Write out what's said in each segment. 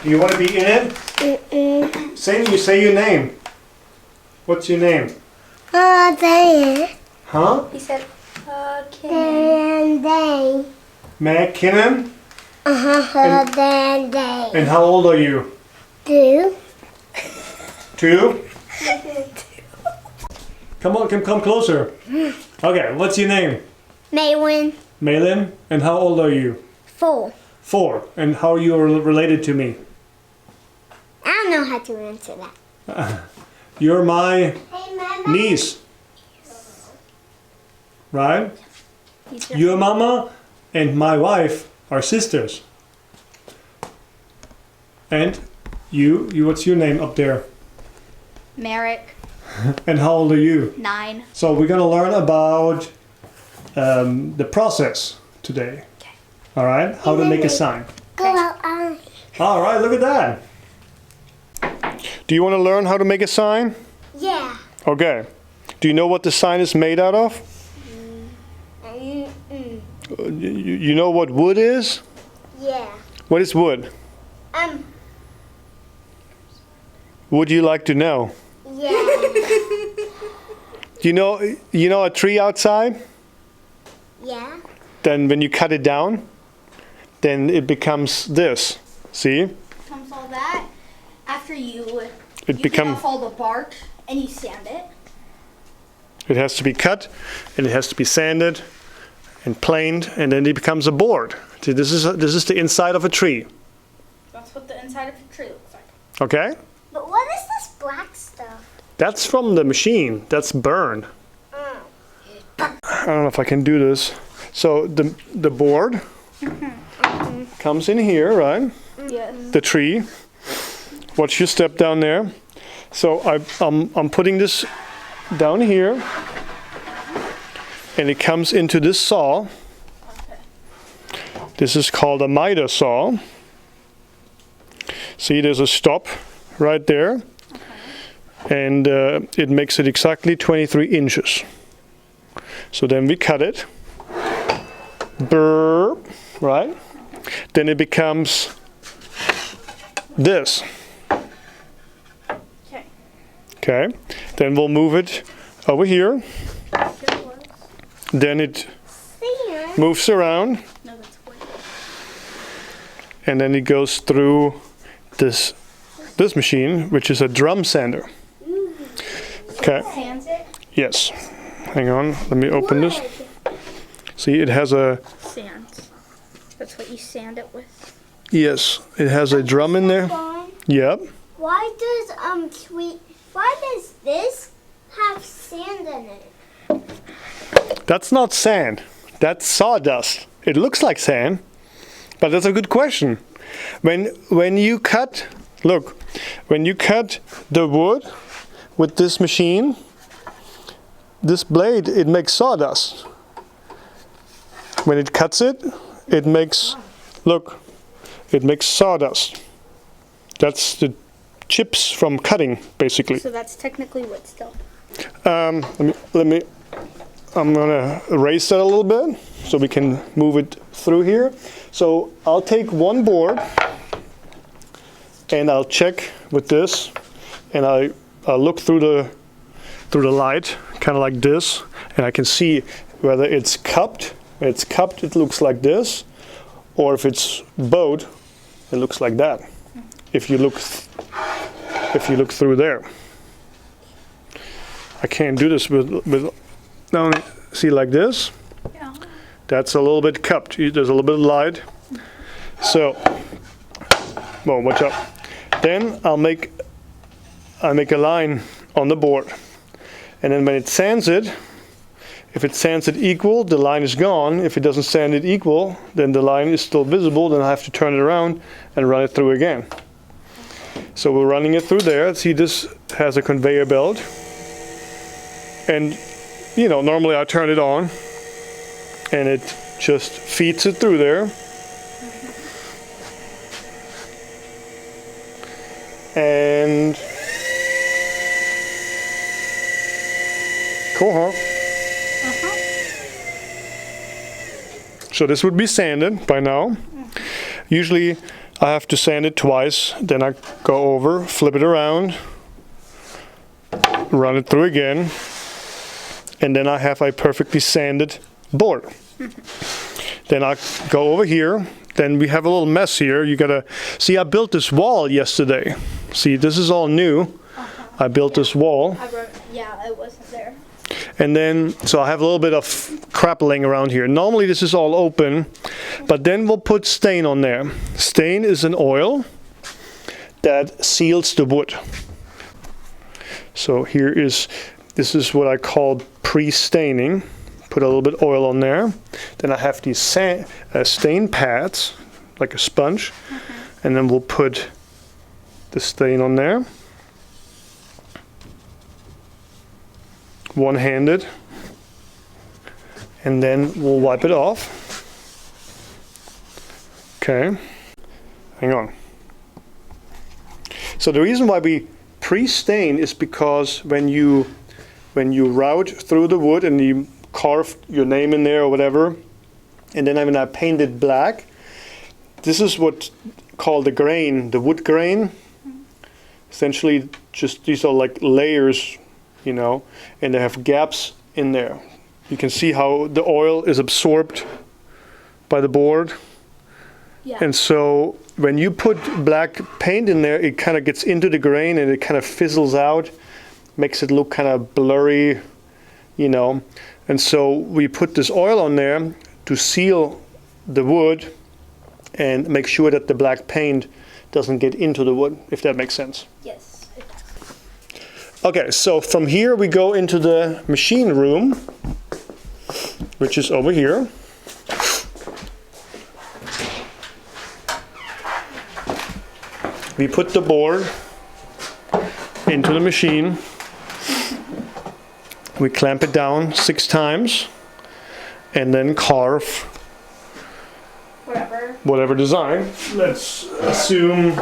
Do you want to be in it? Say your name. What's your name? Day. Huh? He said, Day. McKinnon? Day. And how old are you? 2. 2? Come closer. Okay, what's your name? Maywin. Malin. And how old are you? 4. 4. And how you are related to me? I don't know how to answer that. You're my Hey, Mama. niece. Right? he's Your mama and my wife are sisters. And you, what's your name up there? Merrick, And how old are you? 9. So we're gonna learn about the process today. Okay. All right? How to make a sign. Go out. All right, look at that. Do you want to learn how to make a sign? Yeah. Okay. Do you know what the sign is made out of? You know what wood is? Yeah. What is wood? Would you like to know? Yeah. You know a tree outside? Yeah. Then when you cut it down, then it becomes this. See? Comes all that after you It take becomes. off all the bark and you sand it. It has to be cut, and it has to be sanded and planed, and then it becomes a board. See, this is the inside of a tree. That's what the inside of a tree looks like. Okay? But what is this black stuff? That's from the machine. That's burned. I don't know if I can do this. So the board comes in here, right? Yes. The tree. Watch your step down there. So I'm putting this down here, and it comes into this saw. This is called a miter saw. See, there's a stop right there, and it makes it exactly 23 inches. So then we cut it. Brrr, right? Then it becomes this. Okay. Okay. Then we'll move it over here. Then it moves around, No, that's wood. and then it goes through this machine, which is a drum sander. Okay. Sands it. Yes. Hang on. Let me open this. See, it has a Sands. That's what you sand it with. yes. It has a drum in there. Yep. Why does this have sand in it? That's not sand. That's sawdust. It looks like sand, but that's a good question. When you cut, look, when you cut the wood with this machine, this blade, it makes sawdust. When it cuts it, it makes, look, it makes sawdust. That's the chips from cutting, basically. So that's technically wood still. Let me, I'm gonna erase that a little bit so we can move it through here. So I'll take one board and I'll check with this, and I'll look through the light, kind of like this, and I can see whether it's cupped. When it's cupped, it looks like this, or if it's bowed, it looks like that. If you look through there. I can't do this with only see like this. Yeah. That's a little bit cupped. There's a little bit of light. So, well, watch out. Then I make a line on the board, and then when it sands it, if it sands it equal, the line is gone. If it doesn't sand it equal, then the line is still visible. Then I have to turn it around and run it through again. So we're running it through there. See, this has a conveyor belt. And, you know, normally I turn it on and it just feeds it through there. And cool, huh? So this would be sanded by now. Usually I have to sand it twice. Then I go over, flip it around, run it through again, and then I have a perfectly sanded board. Then I go over here. Then we have a little mess here. You gotta see, I built this wall yesterday. See, this is all new. I built this wall. Yeah, it wasn't there. And then, so I have a little bit of crap laying around here. Normally this is all open, but then we'll put stain on there. Stain is an oil that seals the wood. So this is what I call pre-staining. Put a little bit oil on there. Then I have these stain pads, like a sponge. And then we'll put the stain on there. One-handed. And then we'll wipe it off. Okay. Hang on. So the reason why we pre-stain is because when you route through the wood and you carve your name in there or whatever, and then when I paint it black, this is what's called the grain, the wood grain. Essentially, just these are like layers, you know, and they have gaps in there. You can see how the oil is absorbed by the board. Yeah. And so when you put black paint in there, it kind of gets into the grain and it kind of fizzles out, makes it look kind of blurry, you know. And so we put this oil on there to seal the wood and make sure that the black paint doesn't get into the wood, if that makes sense. Yes. It does. Okay, so from here we go into the machine room, which is over here. We put the board into the machine. We clamp it down 6 times and then carve whatever design. Let's assume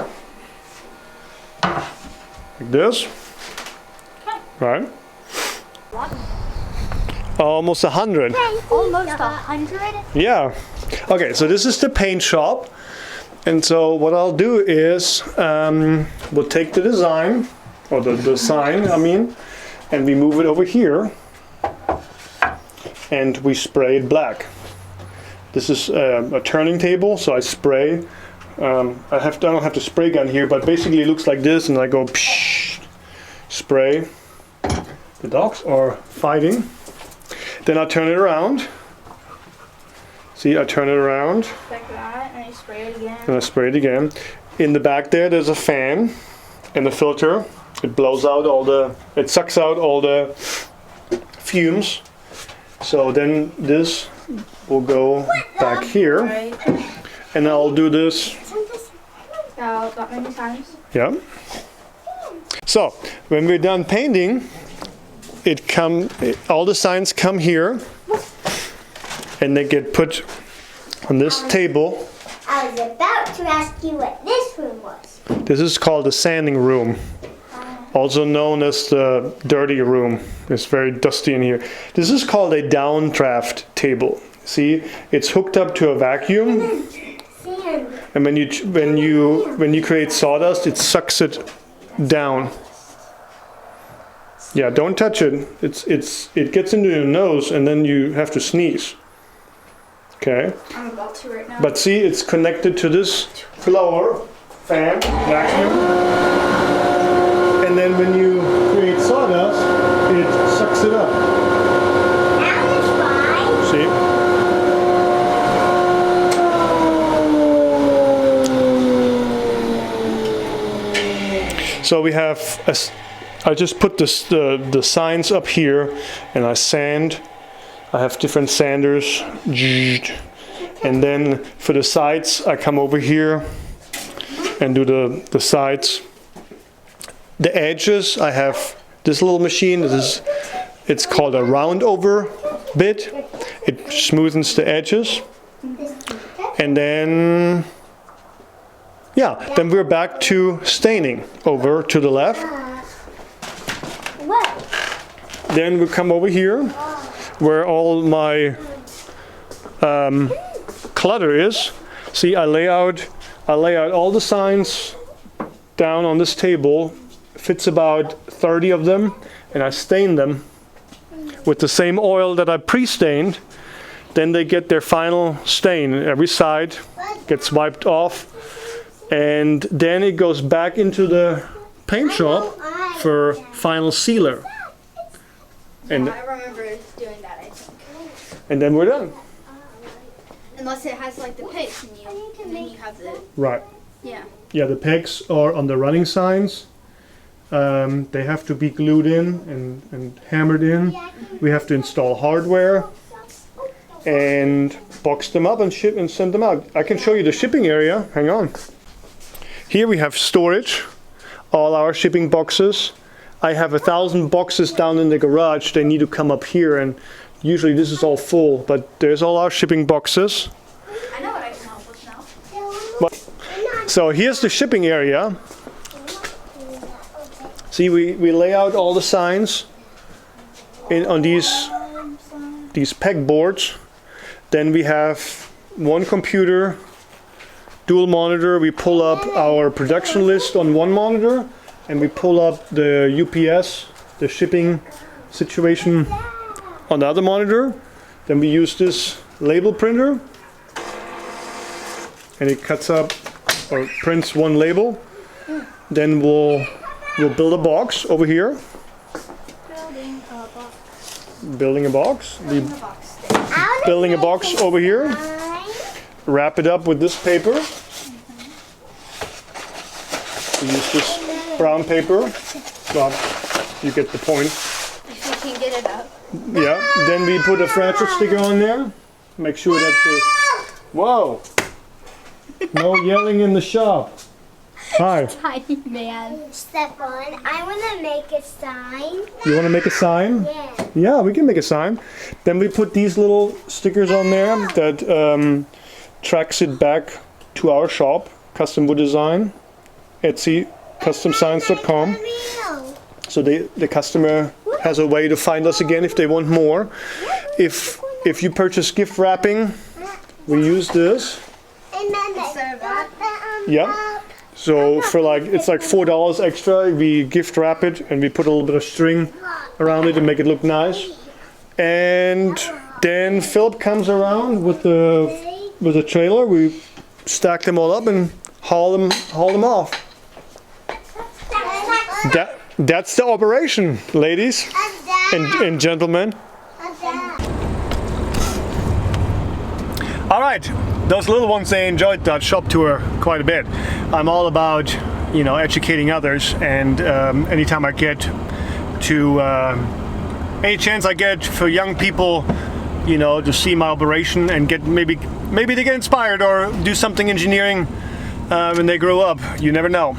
like this, right? Almost 100. Almost 100? Yeah. Okay, so this is the paint shop. And so what I'll do is we'll take the design, or the sign, I mean, and we move it over here and we spray it black. This is a turning table, so I spray. I don't have the spray gun here, but basically it looks like this, and I go psh, spray. The dogs are fighting. Then I turn it around. See, I turn it around. Like that, and you spray it again. And I spray it again. In the back there's a fan and a filter. It blows out it sucks out all the fumes. So then this will go back here. Right. And I'll do this. That many times. Yeah. So when we're done painting, all the signs come here. And they get put on this table. I was about to ask you what this room was. This is called the sanding room, also known as the dirty room. It's very dusty in here. This is called a downdraft table. See, it's hooked up to a vacuum, Sand. and when you create sawdust, it sucks it down. Yeah, don't touch it. It gets into your nose, and then you have to sneeze. Okay. I'm about to right now. But see, it's connected to this blower, fan, vacuum. And then when you create sawdust, it sucks it up. Now let's try. See? So we have, I just put the signs up here and I sand. I have different sanders, and then for the sides I come over here and do the sides. The edges, I have this little machine. It's called a round over bit. It smoothens the edges, and then then we're back to staining over to the left. What? Then we come over here where all my clutter is. See, I lay out I lay out all the signs down on this table. Fits about 30 of them, and I stain them with the same oil that I pre-stained. Then they get their final stain. Every side gets wiped off, and then it goes back into the paint shop for final sealer. And I remember doing that, I think. and then we're done. Unless it has like the pegs and then you have the, Right. yeah. Yeah, the pegs are on the running signs. They have to be glued in and hammered in. We have to install hardware and box them up and ship and send them out. I can show you the shipping area. Hang on. Here we have storage, all our shipping boxes. I have 1,000 boxes down in the garage. They need to come up here, and usually this is all full, but there's all our shipping boxes. I know what I can help with now. So here's the shipping area. See, we lay out all the signs on these peg boards. Then we have one computer, dual monitor. We pull up our production list on one monitor, and we pull up the UPS, the shipping situation, on the other monitor. Then we use this label printer, and it cuts up or prints one label. Then we'll build a box over here. Building a box. Building a box over here. Wrap it up with this paper. We use this brown paper. Well, you get the point. If you can get it up. Yeah. Then we put a fragile sticker on there. Make sure that the... Whoa! No yelling in the shop. Hi. Tiny man. Stefan, I want to make a sign. You want to make a sign? Yeah. Yeah, we can make a sign. Then we put these little stickers on there that tracks it back to our shop, Custom Wood Design, Etsy, customsigns.com. So the customer has a way to find us again if they want more. If you purchase gift wrapping, we use this. Instead of that. Yeah. So for it's like $4 extra. We gift wrap it and we put a little bit of string around it to make it look nice. And then Philip comes around with the trailer. We stack them all up and haul them off. That's the operation, ladies and gentlemen. All right, those little ones, they enjoyed that shop tour quite a bit. I'm all about, educating others, and anytime I get to, any chance I get for young people, to see my operation and get maybe they get inspired or do something engineering when they grow up. You never know.